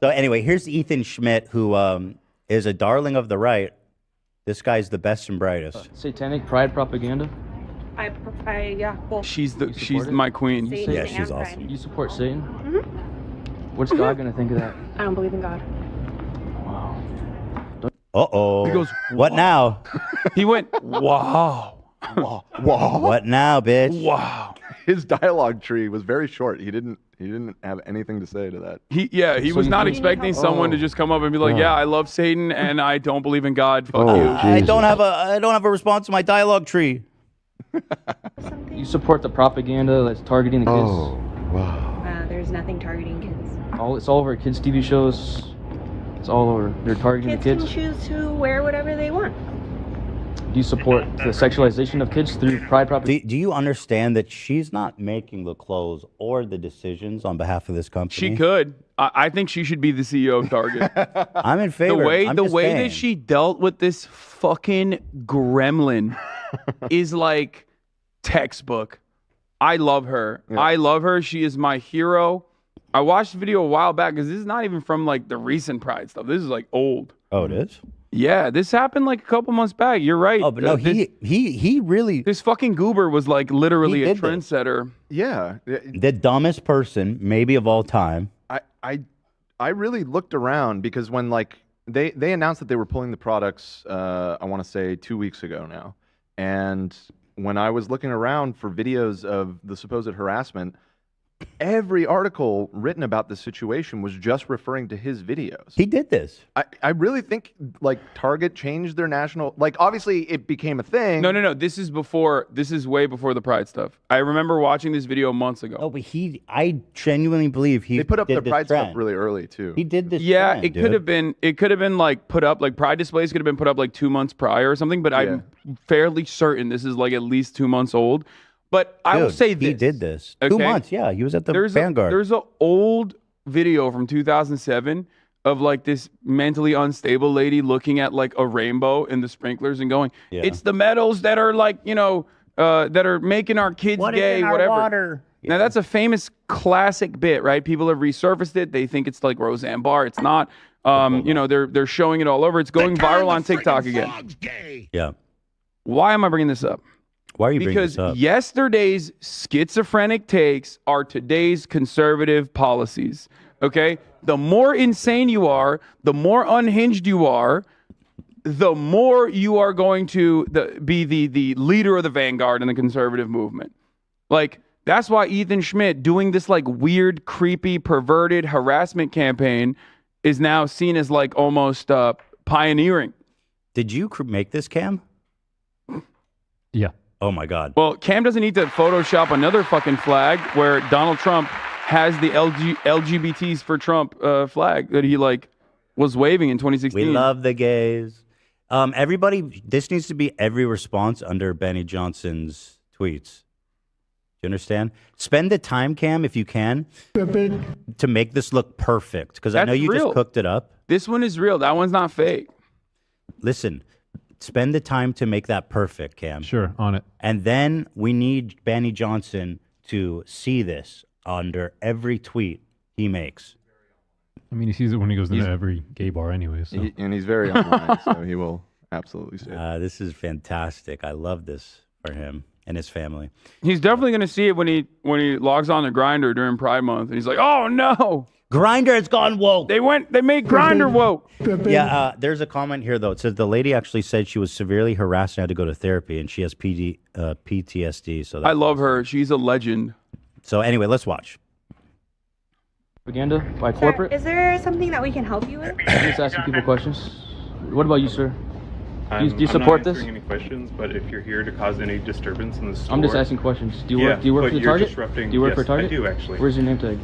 So anyway, here's Ethan Schmidt, who is a darling of the right. This guy's the best and brightest. Satanic pride propaganda. Yeah, both. She's it? my queen. Satan Yeah, and she's pride. awesome. You support Satan? Mm-hmm. What's God gonna think of that? I don't believe in God. Wow. Uh-oh. He goes, what now? He went, wow. Wow. What now, bitch? Wow. His dialogue tree was very short. He didn't have anything to say to that. He So was you not think- expecting someone to just come up and be like, yeah, I love Satan and I don't believe in God. Fuck you. I don't have a response to my dialogue tree. You support the propaganda that's targeting the kids. Oh, wow. There's nothing targeting kids. It's all over kids' TV shows. It's all over. They're targeting Kids the can kids. choose to wear whatever they want. Do you support the sexualization of kids through pride propaganda? Do you understand that she's not making the clothes or the decisions on behalf of this company? She could. I think she should be the CEO of Target. I'm in favor. The way that she dealt with this fucking gremlin is like textbook. I love her. Yeah. I love her. She is my hero. I watched the video a while back because this is not even from like the recent Pride stuff. This is like old. Oh, it is? Yeah, this happened like a couple months back. You're right. Oh, but no, he really This fucking goober was like literally a did this. trendsetter. Yeah. the dumbest person maybe of all time. I really looked around because when like they announced that they were pulling the products, I want to say 2 weeks ago now, and when I was looking around for videos of the supposed harassment, every article written about the situation was just referring to his videos. He did this. I really think like Target changed their national, like obviously it became a thing. No. This is way before the Pride stuff. I remember watching this video months ago. No, but I genuinely believe he They put up did their this Pride trend. stuff really early too. He did this. Yeah, trend, it could have been. It could have been like put up like Pride displays could have been put up like 2 months prior or something. But I'm fairly certain this is like at least 2 months old. But I will Dude, say this: he did this. 2 okay? months. Yeah, he was at the There's Vanguard. There's an old video from 2007 of like this mentally unstable lady looking at like a rainbow in the sprinklers and going, Yeah. "It's the metals that are like that are making our kids What is gay, in our whatever." water? Now that's a famous classic bit, right? People have resurfaced it. They think it's like Roseanne Barr. It's not. They're showing it all over. It's going viral on TikTok again. Yeah. Why am I bringing this up? Why are you bringing Because this up? yesterday's schizophrenic takes are today's conservative policies. Okay? The more insane you are, the more unhinged you are, the more you are going to be the leader of the vanguard in the conservative movement. Like, that's why Ethan Schmidt doing this like weird, creepy, perverted harassment campaign is now seen as like almost pioneering. Did you make this, Cam? Yeah. Oh my God. Well, Cam doesn't need to Photoshop another fucking flag where Donald Trump has the LGBTs for Trump flag that he like was waving in 2016. We love the gays. Everybody, this needs to be every response under Benny Johnson's tweets. Do you understand? Spend the time, Cam, if you can, to make this look perfect. Because I know That's you real. just cooked it up. This one is real. That one's not fake. Listen, spend the time to make that perfect, Cam. Sure, on it. And then we need Benny Johnson to see this under every tweet he makes. I mean, he sees it when he goes into every gay bar anyway. So. And he's very online, so he will absolutely see it. This is fantastic. I love this for him and his family. He's definitely going to see it when he logs on to Grindr during Pride Month, and he's like, "Oh no, Grindr has gone woke." They made Grindr woke." Yeah, there's a comment here though. It says the lady actually said she was severely harassed and had to go to therapy, and she has PTSD. So I love her. She's a legend. So anyway, let's watch. Propaganda by Sir, corporate. is there something that we can help you with? I'm just asking people questions. What about you, sir? Do you support I'm not this? answering any questions, but if you're here to cause any disturbance in the store, I'm just asking questions. Do you work? Yeah, Do you work but for the you're Target? disrupting- Do you work for yes, Target? I do, actually. Where's your name tag?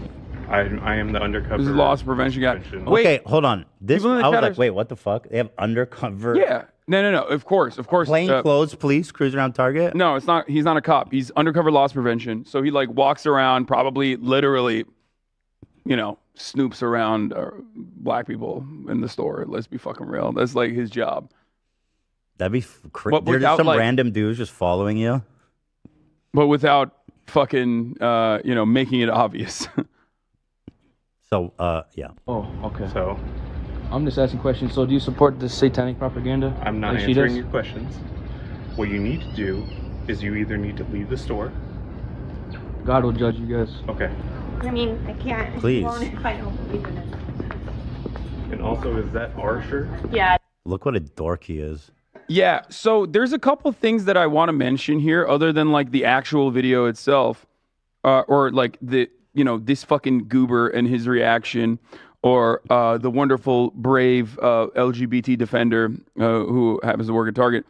I am the undercover. This is loss prevention guy. Wait, Okay, hold on. This people in the I was chat like, are- wait, what the fuck? They have undercover. Yeah, no. Of course. Plain clothes police cruising around Target. No, it's not. He's not a cop. He's undercover loss prevention. So he like walks around, probably literally, snoops around black people in the store. Let's be fucking real. That's like his job. That'd be But There's just without, some like- random dudes just following you. But without fucking, making it obvious. So, yeah. Oh, okay. So I'm just asking questions. So do you support this satanic propaganda? I'm not like she answering does? your questions. What you need to do is you either need to leave the store. God will judge you guys. Okay. I mean, I can't. Please. Won't if I don't believe in it. And also, is that our shirt? Yeah. Look what a dork he is. Yeah, so there's a couple things that I want to mention here, other than like the actual video itself, or like this fucking goober and his reaction, or the wonderful, brave LGBT defender who happens to work at Target.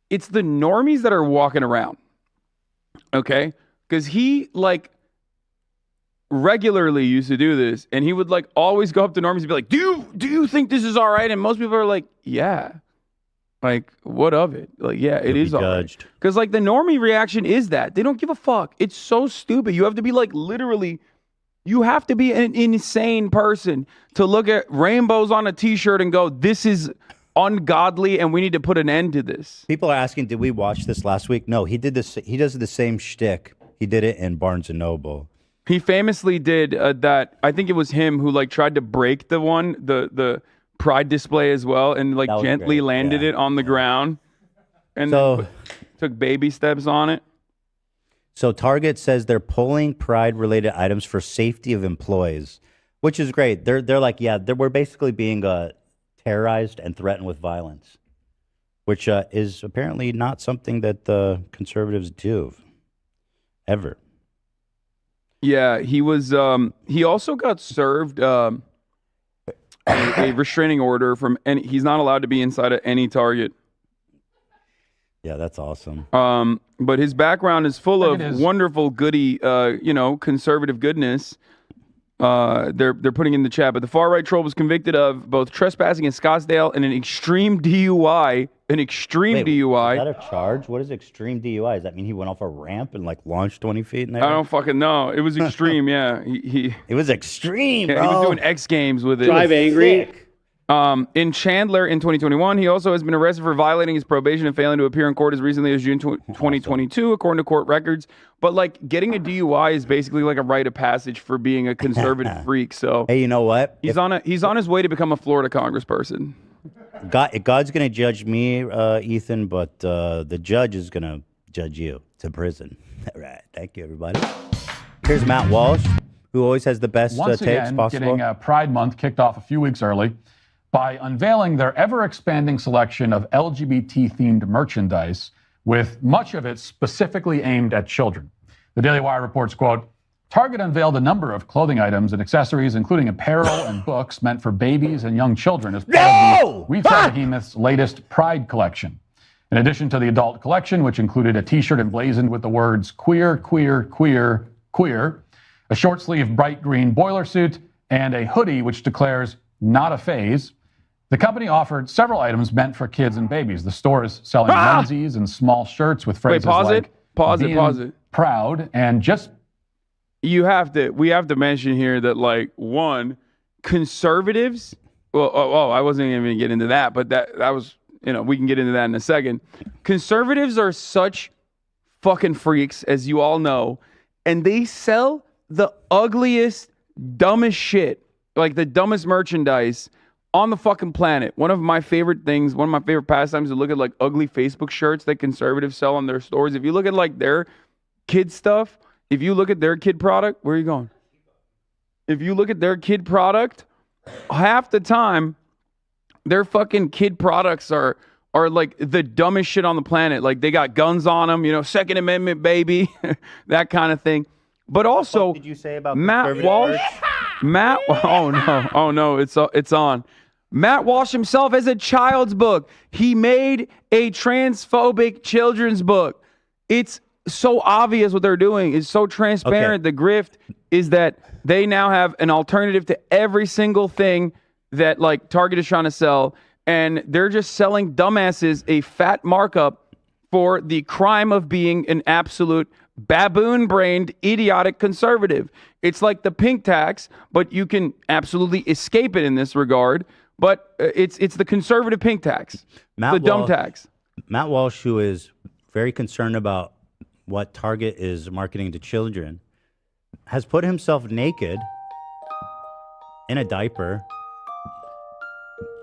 It's the normies that are walking around, okay? Because he like regularly used to do this, and he would like always go up to normies and be like, do you think this is all right? And most people are like, yeah. Like, what of it? Like, yeah, it is all right. Because like the normie reaction is that they don't give a fuck. It's so stupid. You have to be like literally, you have to be an insane person to look at rainbows on a t-shirt and go, this is ungodly and we need to put an end to this. People are asking, did we watch this last week? No, he did this. He does the same shtick. He did it in Barnes & Noble. He famously did that. I think it was him who like tried to break the Pride display as well, and like gently landed it on the ground, and then took baby steps on it. So Target says they're pulling Pride-related items for safety of employees, which is great. They're like, yeah, we're basically being terrorized and threatened with violence, which is apparently not something that the conservatives do ever. Yeah, he was. He also got served a restraining order from any. He's not allowed to be inside of any Target. Yeah, that's awesome. But his background is full of wonderful, goody, conservative goodness. They're putting in the chat, but the far right troll was convicted of both trespassing in Scottsdale and an extreme DUI. DUI. Is that a charge? What is extreme DUI? Does that mean he went off a ramp and like launched 20 feet in there? I don't fucking know. It was extreme. Yeah, it was extreme. Yeah, bro. he was doing X Games with it. Drive angry. In Chandler in 2021, he also has been arrested for violating his probation and failing to appear in court as recently as June 2022, according to court records. But like getting a DUI is basically like a rite of passage for being a conservative freak. So hey, you know what? He's on his way to become a Florida congressperson. God's gonna judge me, Ethan, but the judge is gonna judge you to prison. All right, thank you, everybody. Here's Matt Walsh, who always has the best Once takes again, possible. getting Pride Month kicked off a few weeks early by unveiling their ever-expanding selection of LGBT-themed merchandise, with much of it specifically aimed at children. The Daily Wire reports, quote, Target unveiled a number of clothing items and accessories, including apparel and books meant for babies and young children as part of the retail behemoth's latest Pride collection. In addition to the adult collection, which included a t-shirt emblazoned with the words queer, queer, queer, queer, a short-sleeved bright green boiler suit, and a hoodie which declares not a phase, the company offered several items meant for kids and babies. The store is selling onesies and small shirts with phrases like pause it. Proud and just. We have to mention here that like one, conservatives. Well, I wasn't even gonna get into that, but that was, we can get into that in a second. Conservatives are such fucking freaks, as you all know, and they sell the ugliest, dumbest shit, like the dumbest merchandise on the fucking planet. One of my favorite pastimes is to look at like ugly Facebook shirts that conservatives sell on their stores. If you look at like their kid stuff, if you look at their kid product, where are you going? If you look at their kid product, half the time, their fucking kid products are like the dumbest shit on the planet. Like they got guns on them, Second Amendment, baby, that kind of thing. But also, what did you say about Matt Walsh? Oh no, it's on. Matt Walsh himself has a child's book. He made a transphobic children's book. It's so obvious what they're doing. It's so transparent. Okay. The grift is that they now have an alternative to every single thing that like Target is trying to sell, and they're just selling dumbasses a fat markup for the crime of being an absolute baboon-brained, idiotic conservative. It's like the pink tax, but you can absolutely escape it in this regard. But it's the conservative pink tax, dumb tax. Matt Walsh, who is very concerned about what Target is marketing to children, has put himself naked in a diaper.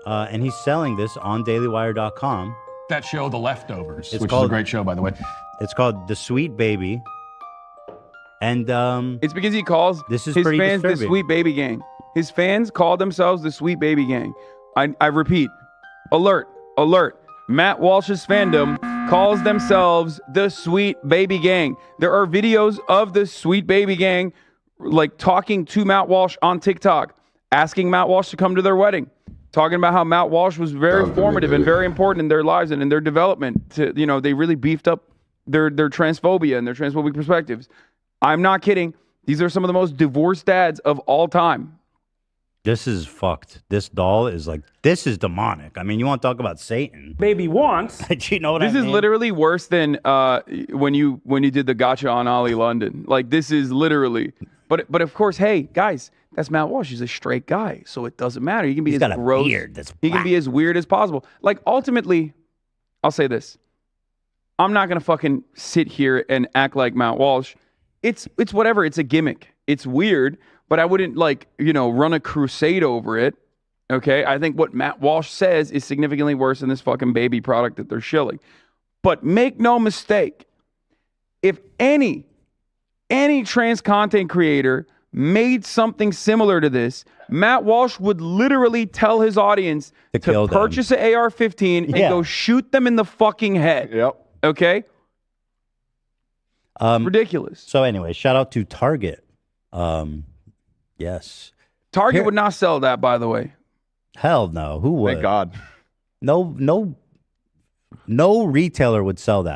And he's selling this on dailywire.com. That show, The Leftovers, It's which is called- a great show, by the way. It's called The Sweet Baby. And It's because he calls this is his pretty fans disturbing. the Sweet Baby Gang. His fans call themselves the Sweet Baby Gang. I repeat, alert, alert. Matt Walsh's fandom calls themselves the Sweet Baby Gang. There are videos of the Sweet Baby Gang like talking to Matt Walsh on TikTok, asking Matt Walsh to come to their wedding, talking about how Matt Walsh was very formative and very important in their lives and in their development. They really beefed up their transphobia and their transphobic perspectives. I'm not kidding. These are some of the most divorced dads of all time. this is fucked. This doll is like, this is demonic. I mean, you want to talk about Satan? Baby wants. You know what I This mean? is literally worse than when you did the gotcha on Ollie London. Like, this is literally. But of course, hey guys, that's Matt Walsh. He's a straight guy, so it doesn't matter. He can be He's as got a gross. beard that's he can be as weird as possible. Like, ultimately, I'll say this: I'm not gonna fucking sit here and act like Matt Walsh. It's whatever. It's a gimmick. It's weird, but I wouldn't run a crusade over it. Okay, I think what Matt Walsh says is significantly worse than this fucking baby product that they're shilling. But make no mistake, if any trans content creator made something similar to this, Matt Walsh would literally tell his audience To kill to them. purchase an AR-15 and Yeah. go shoot them in the fucking head. Yep. Okay? Ridiculous. So anyway, shout out to Target. Yes. Target Here- would not sell that, by the way. Hell no. Who would? Thank God. No retailer would sell that.